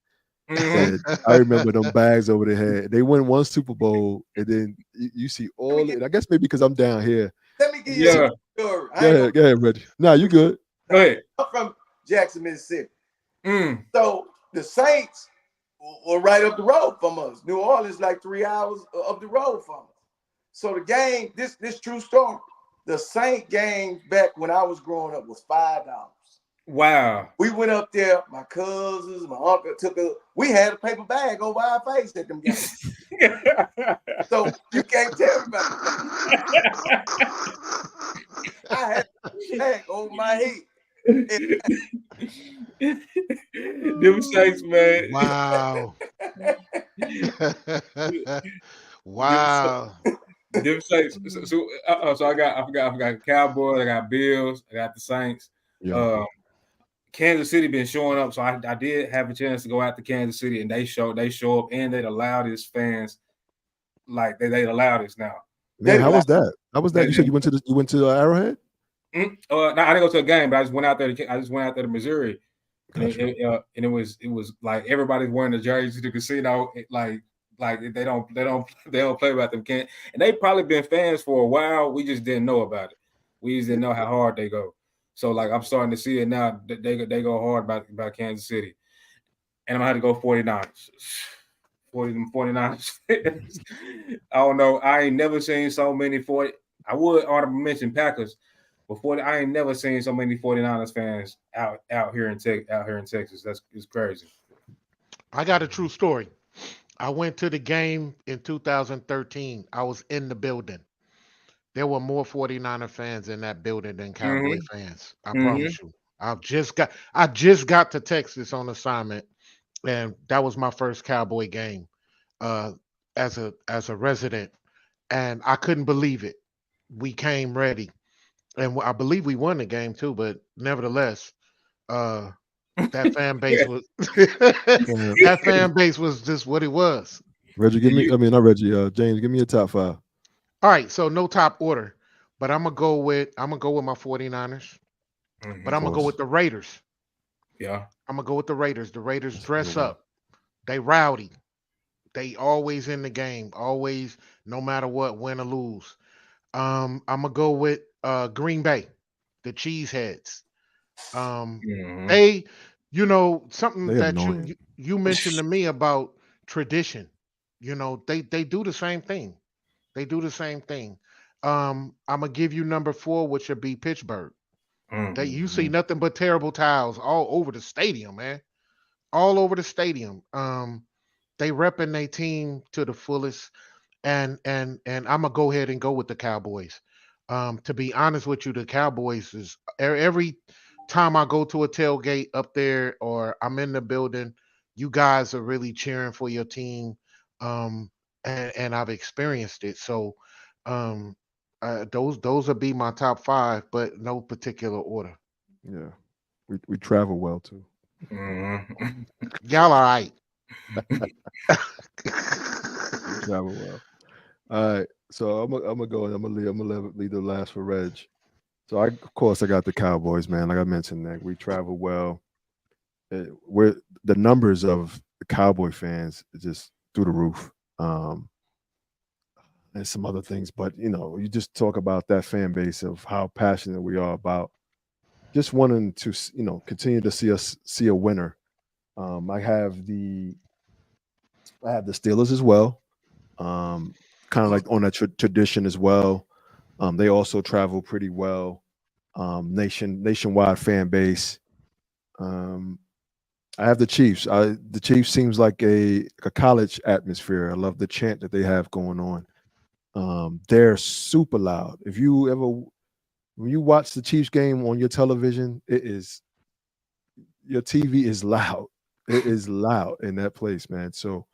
And I remember them bags over their head. They win one Super Bowl, and then you see all. And I guess maybe because I'm down here. Let me give you a story. Go ahead, Reggie. No, you good. Go ahead. I'm from Jackson, Mississippi. So the Saints were right up the road from us. New Orleans, like 3 hours up the road from us. So the game, this true story. The Saint game back when I was growing up was $5. Wow. We went up there, my cousins, my uncle we had a paper bag over our face at them games. So you can't tell me about it. I had a bag over my head. Them Saints, man. Wow. Wow. Them Saints. So I forgot Cowboys, I got Bills, I got the Saints. Yeah. Kansas City been showing up, so I did have a chance to go out to Kansas City, and they show up, and they allowed his fans, like they allowed us now. Man, how was that? How was that? You said you went to Arrowhead? No, I didn't go to a game, but I just went out there. To Missouri, Gotcha. and it was like everybody's wearing the jersey to the casino, like they don't play about them. And they probably been fans for a while. We just didn't know about it. We just didn't know how hard they go. So like I'm starting to see it now. They go hard about Kansas City, and I'm gonna have to go 49ers. 49ers. I don't know. I ain't never seen so many 40. I would honorable mention Packers, but I ain't never seen so many 49ers fans out here in Texas. It's crazy. I got a true story. I went to the game in 2013. I was in the building. There were more 49er fans in that building than Cowboy fans. I promise you. I just got to Texas on assignment, and that was my first Cowboy game as a resident, and I couldn't believe it. we came ready, and I believe we won the game too. But nevertheless, that fan base was Yeah. that fan base was just what it was. Reggie, give me. I mean, not Reggie. James, give me a top five. All right, so no top order, but I'm gonna go with my 49ers, but Mhm. I'm gonna go Course. with the Raiders. Yeah. I'm gonna go with the Raiders. The Raiders That's a good dress one. up. They rowdy. They always in the game. Always, no matter what, win or lose. I'm gonna go with Green Bay, the Cheeseheads. Um, Mhm. they, something They that you, annoying. you you mentioned to me about tradition. They do the same thing. They do the same thing. I'm gonna give you number 4, which would be Pittsburgh. You see Mhm. nothing but terrible towels all over the stadium, man. All over the stadium. They repping their team to the fullest, and I'm gonna go ahead and go with the Cowboys. To be honest with you, the Cowboys is every time I go to a tailgate up there or I'm in the building, you guys are really cheering for your team, and I've experienced it. So, um, those would be my top 5, but no particular order. Yeah. We travel well too. Mhm. Y'all all right? Travel well. All right. So I'm gonna go and I'm gonna leave the last for Reg. So of course I got the Cowboys, man. Like I mentioned, that we travel well. We're the numbers of the Cowboy fans is just through the roof. And some other things, but you just talk about that fan base of how passionate we are about just wanting to continue to see us see a winner. Um, I have the I have the Steelers as well. Um, kind of like on that tradition as well. They also travel pretty well. Nationwide fan base. Um, I have the Chiefs. The Chiefs seems like a college atmosphere. I love the chant that they have going on. They're super loud. If you ever when you watch the Chiefs game on your television, your TV is loud. It is loud in that place, man. So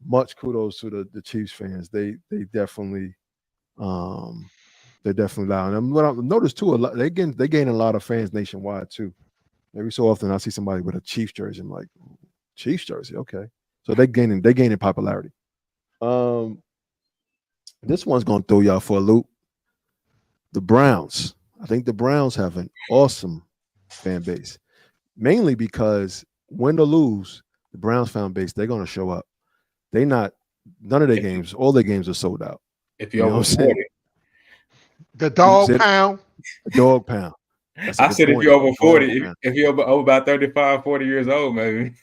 much kudos to the Chiefs fans. Um they're definitely loud. And what I've noticed too, a lot they gain a lot of fans nationwide too. Every so often I see somebody with a Chiefs jersey. I'm like, Chiefs jersey, okay. So they gaining popularity. Um, this one's gonna throw y'all for a loop. The Browns. I think the Browns have an awesome fan base, mainly because win or lose, the Browns fan base they're gonna show up. They not none of their If you games, all their games are sold out. if You you're know what over I'm saying? 40. The You dog said pound. a dog pound. That's a I good said if point. you're over Dog 40, pound. if you're over about 35, 40 years old, maybe.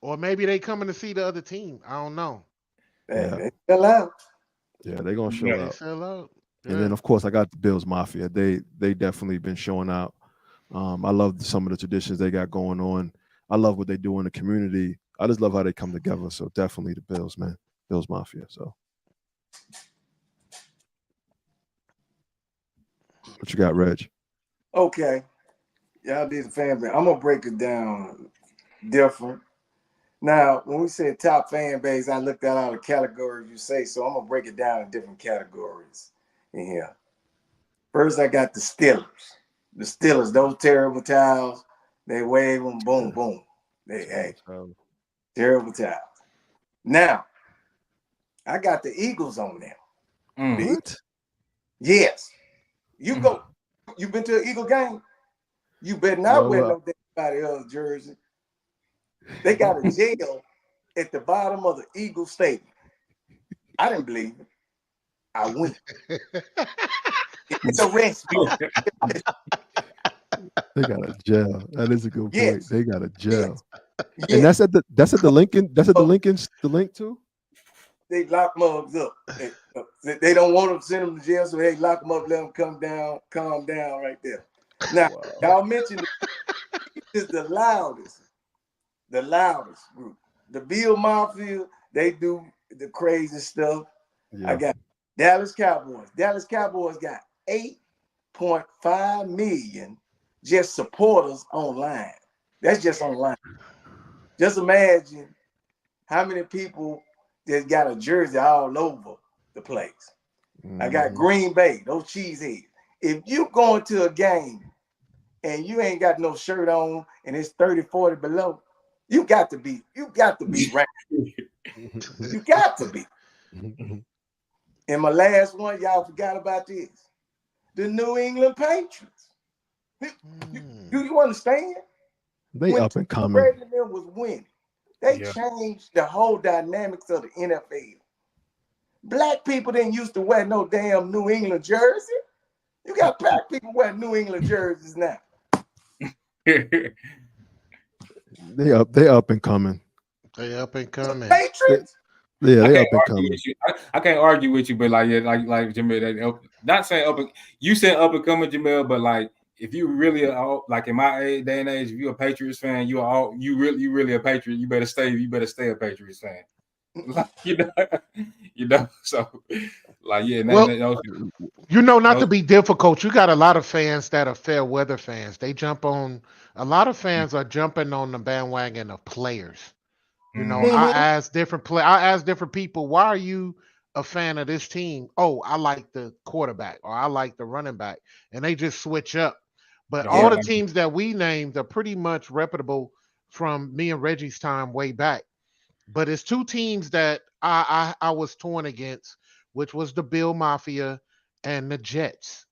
Or maybe they coming to see the other team. I don't know. Hey, Yeah, they still out. yeah, they're gonna show Yeah. They out. sell out. And then Yeah. of course I got the Bills Mafia. They definitely been showing out. I love some of the traditions they got going on. I love what they do in the community. I just love how they come together. So definitely the Bills, man. Bills Mafia. So what you got, Reg? Okay. Y'all did the fan base. I'm gonna break it down different. Now, when we say top fan base, I looked at all the categories you say, so I'm gonna break it down in different categories in here. First, I got the Steelers. The Steelers, those terrible towels, they wave them, boom, boom. Hey, terrible towels. Now, I got the Eagles on them. Mm. What? Yes, you go. You been to an Eagle game? You better not wear Well, no anybody else jersey. They got a jail at the bottom of the Eagle Stadium. I didn't believe it. I went. It's a rescue. they got a jail. That is a good point. Yes, They got a yes, jail. And yes. that's at the Lincoln. That's at the Lincoln's the link too? They lock mugs up. They don't want them to send them to jail, so they lock them up, let them calm down right there. Now, Wow. y'all mentioned is the loudest group. The Bill Mafia, they do the crazy stuff. I Yeah. got Dallas Cowboys. Dallas Cowboys got 8.5 million just supporters online. That's just online. Just imagine how many people that got a jersey all over the place. I got Green Bay, those cheeseheads. If you going to a game and you ain't got no shirt on and it's 30, 40 below, you got to be right. You got to be. And my last one, y'all forgot about this. The New England Patriots. Do you understand? They When up and Tom coming. Brady and them was winning, they changed the whole dynamics of the NFL. Black people didn't used to wear no damn New England jersey. You got black people wearing New England jerseys now. They up and coming. They up and coming. Patriots. Yeah, I they can't up and argue coming. with you. I can't argue with you, but like Jamil, not saying up. You said up and coming, Jamil, but like if you really are like in my day and age, if you're a Patriots fan, you really a Patriot. You better stay a Patriots fan. Like, you know. So like Well, not to be difficult, you got a lot of fans that are fair weather fans. They jump on. A lot of fans are jumping on the bandwagon of players. You know, I ask different people, why are you a fan of this team? Oh, I like the quarterback or I like the running back, and they just switch up. But all the teams that we named are pretty much reputable from me and Reggie's time way back. But it's two teams that I was torn against, which was the Bill Mafia and the Jets.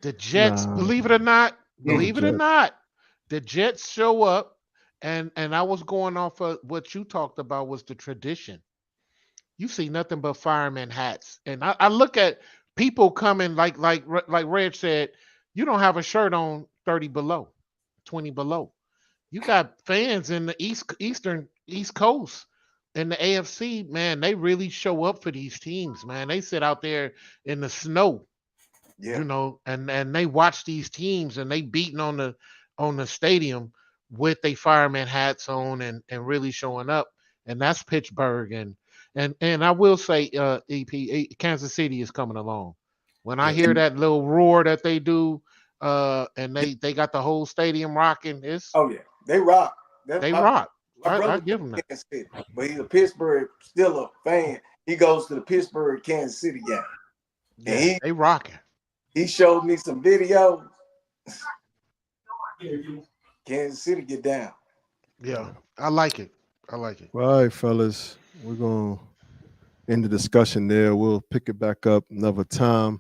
The Jets, believe it or not, the Jets show up. And I was going off of what you talked about was the tradition. You see nothing but fireman hats, and I look at people coming like Reg said, you don't have a shirt on 30 below, 20 below. You got fans in the East Coast in the AFC, man. They really show up for these teams, man. They sit out there in the snow, you know, and they watch these teams and they beating on the stadium with their fireman hats on and really showing up. And that's Pittsburgh. And I will say, Kansas City is coming along. When I hear that little roar that they do, and they got the whole stadium rocking, they rock. They rock. I give them that. Kansas City, but he's a Pittsburgh still a fan. He goes to the Pittsburgh Kansas City game. Yeah, and they rocking. He showed me some videos. Kansas City get down. Yeah, I like it. All right, fellas. We're going to end the discussion there. We'll pick it back up another time.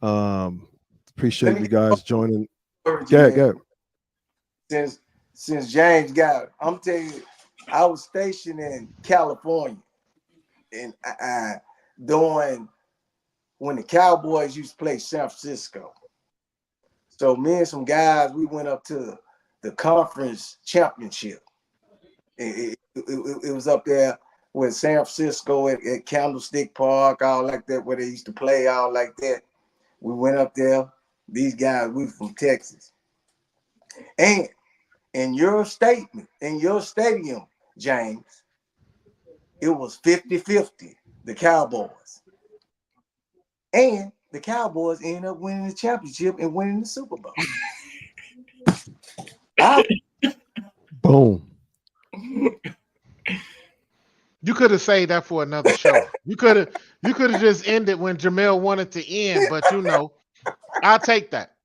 Appreciate you guys joining. Yeah. Since James got it, I'm telling you, I was stationed in California and doing when the Cowboys used to play San Francisco. So me and some guys, we went up to the conference championship. It was up there with San Francisco at Candlestick Park, all like that, where they used to play, all like that. We went up there. These guys, we from Texas. And in your statement, in your stadium, James, it was 50-50, the Cowboys. And the Cowboys ended up winning the championship and winning the Super Bowl. Boom. You could have saved that for another show. You could have just ended when Jamel wanted to end, but you know, I'll take that.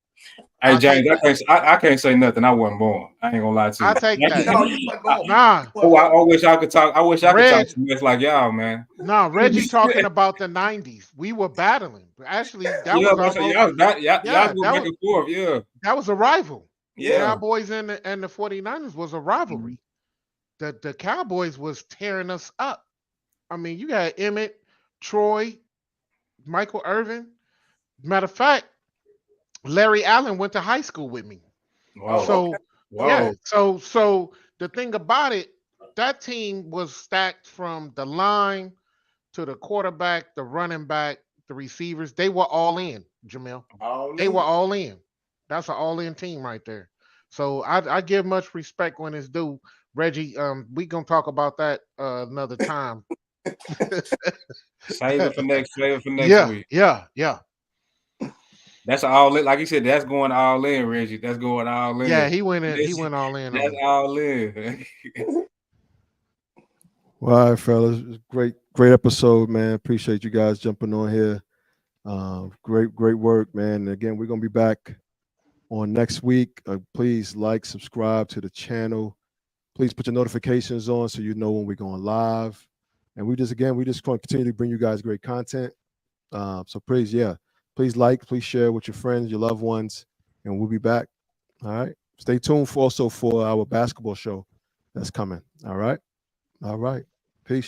Hey James, I can't say nothing. I wasn't born. I ain't gonna lie to you. I'll take that. No, you wasn't born. Nah. Oh, I wish I could talk. I wish I could talk to you like y'all, man. No, Reggie talking about the 90s. We were battling. Actually, that was back and forth. Yeah, that was a rival. Yeah, Cowboys and the 49ers was a rivalry. The Cowboys was tearing us up. I mean, you got Emmett, Troy, Michael Irvin. Matter of fact, Larry Allen went to high school with me. Wow. So so the thing about it, that team was stacked from the line to the quarterback, the running back, the receivers. They were all in, Jamil. They were all in. That's an all-in team right there. So I give much respect when it's due. Reggie, we gonna talk about that another time. Save it for next week. Yeah. That's all in. Like you said, that's going all in, Reggie. That's going all in. Yeah, he went all in. That's all in. Well, all right, fellas. Great episode, man. Appreciate you guys jumping on here. Great work, man. And again, we're gonna be back on next week. Please like, subscribe to the channel. Please put your notifications on so you know when we're going live. And we just going to continue to bring you guys great content. So please like, please share with your friends, your loved ones, and we'll be back. All right. Stay tuned for our basketball show that's coming. All right. Peace.